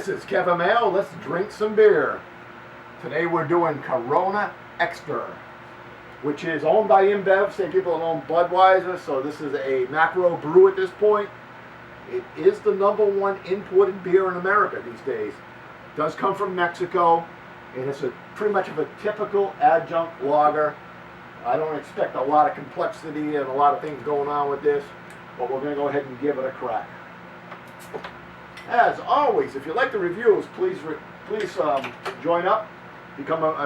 This is Kevin Mayo. Let's drink some beer. Today we're doing Corona Extra, which is owned by InBev, same people that own Budweiser, so this is a macro brew at this point. It is the #1 imported beer in America these days. It does come from Mexico, and it's pretty much of a typical adjunct lager. I don't expect a lot of complexity and a lot of things going on with this, but we're going to go ahead and give it a crack. As always, if you like the reviews, please join up,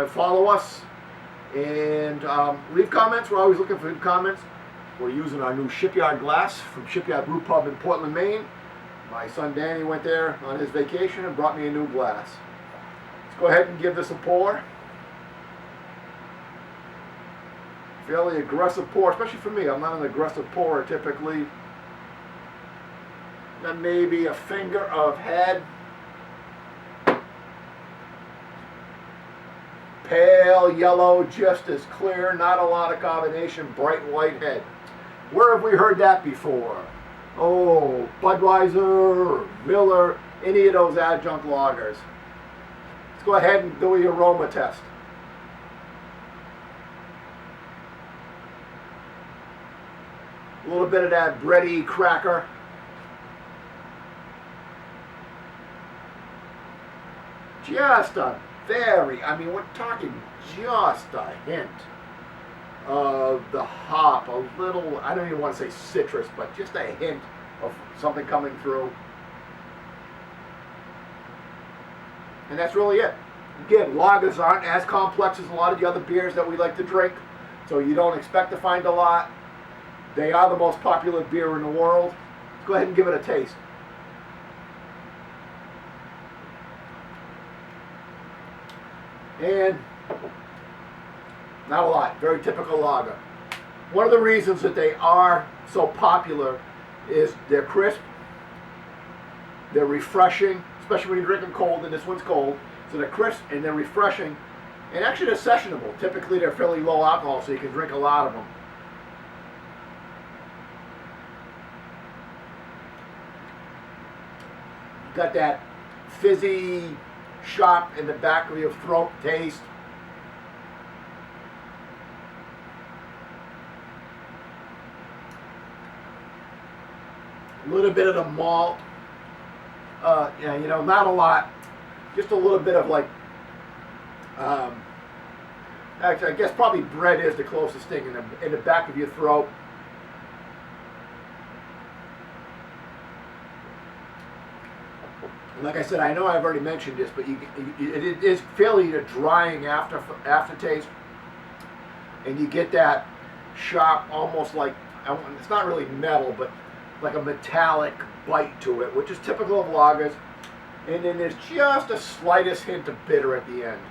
follow us, and leave comments. We're always looking for comments. We're using our new Shipyard glass from Shipyard Brew Pub in Portland, Maine. My son Danny went there on his vacation and brought me a new glass. Let's go ahead and give this a pour. Fairly aggressive pour, especially for me. I'm not an aggressive pourer typically. Then maybe a finger of head. Pale yellow, just as clear, not a lot of carbonation, bright white head. Where have we heard that before? Oh, Budweiser, Miller, any of those adjunct lagers. Let's go ahead and do the aroma test. A little bit of that bready cracker. Just a we're talking just a hint of the hop, a little, I don't even want to say citrus, but just a hint of something coming through. And that's really it. Again, lagers aren't as complex as a lot of the other beers that we like to drink, so you don't expect to find a lot. They are the most popular beer in the world. Let's go ahead and give it a taste. And not a lot, very typical lager. One of the reasons that they are so popular is they're crisp, they're refreshing, especially when you drink them cold, and this one's cold. So they're crisp and they're refreshing, and actually they're sessionable. Typically they're fairly low alcohol, so you can drink a lot of them. Got that fizzy, sharp in the back of your throat taste. A little bit of the malt. Not a lot. Just a little bit of actually I guess probably bread is the closest thing in the back of your throat. Like I said, I know I've already mentioned this, but it is fairly a drying aftertaste, and you get that sharp, almost like, it's not really metal, but like a metallic bite to it, which is typical of lagers. And then there's just the slightest hint of bitter at the end.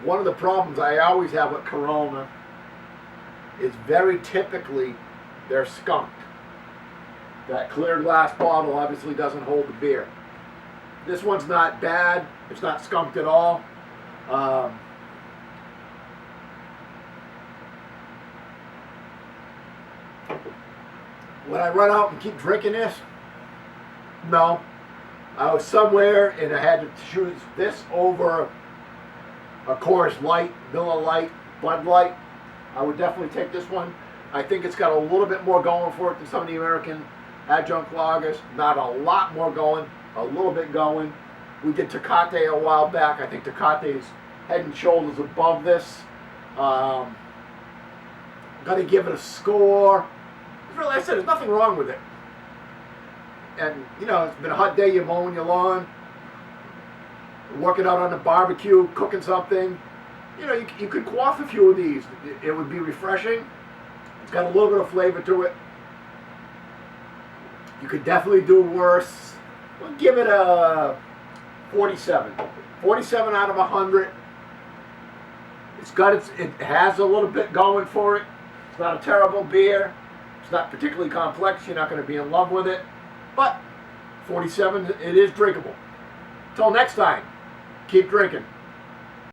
One of the problems I always have with Corona is very typically they're skunked. That clear glass bottle obviously doesn't hold the beer. This one's not bad. It's not skunked at all. Would I run out and keep drinking this? No. I was somewhere and I had to choose this over a Coors Light, Miller Lite, Bud Light. I would definitely take this one. I think it's got a little bit more going for it than some of the American adjunct lagers. Not a lot more going, a little bit going. We did Tecate a while back. I think Tecate's head and shoulders above this. Gonna give it a score. Like I said, there's nothing wrong with it. And it's been a hot day. You're mowing your lawn, working out on the barbecue, cooking something. You could quaff a few of these. It would be refreshing. It's got a little bit of flavor to it. You could definitely do worse. We'll give it a 47. 47 out of 100. It has a little bit going for it. It's not a terrible beer. It's not particularly complex. You're not going to be in love with it. But 47, it is drinkable. Till next time, keep drinking.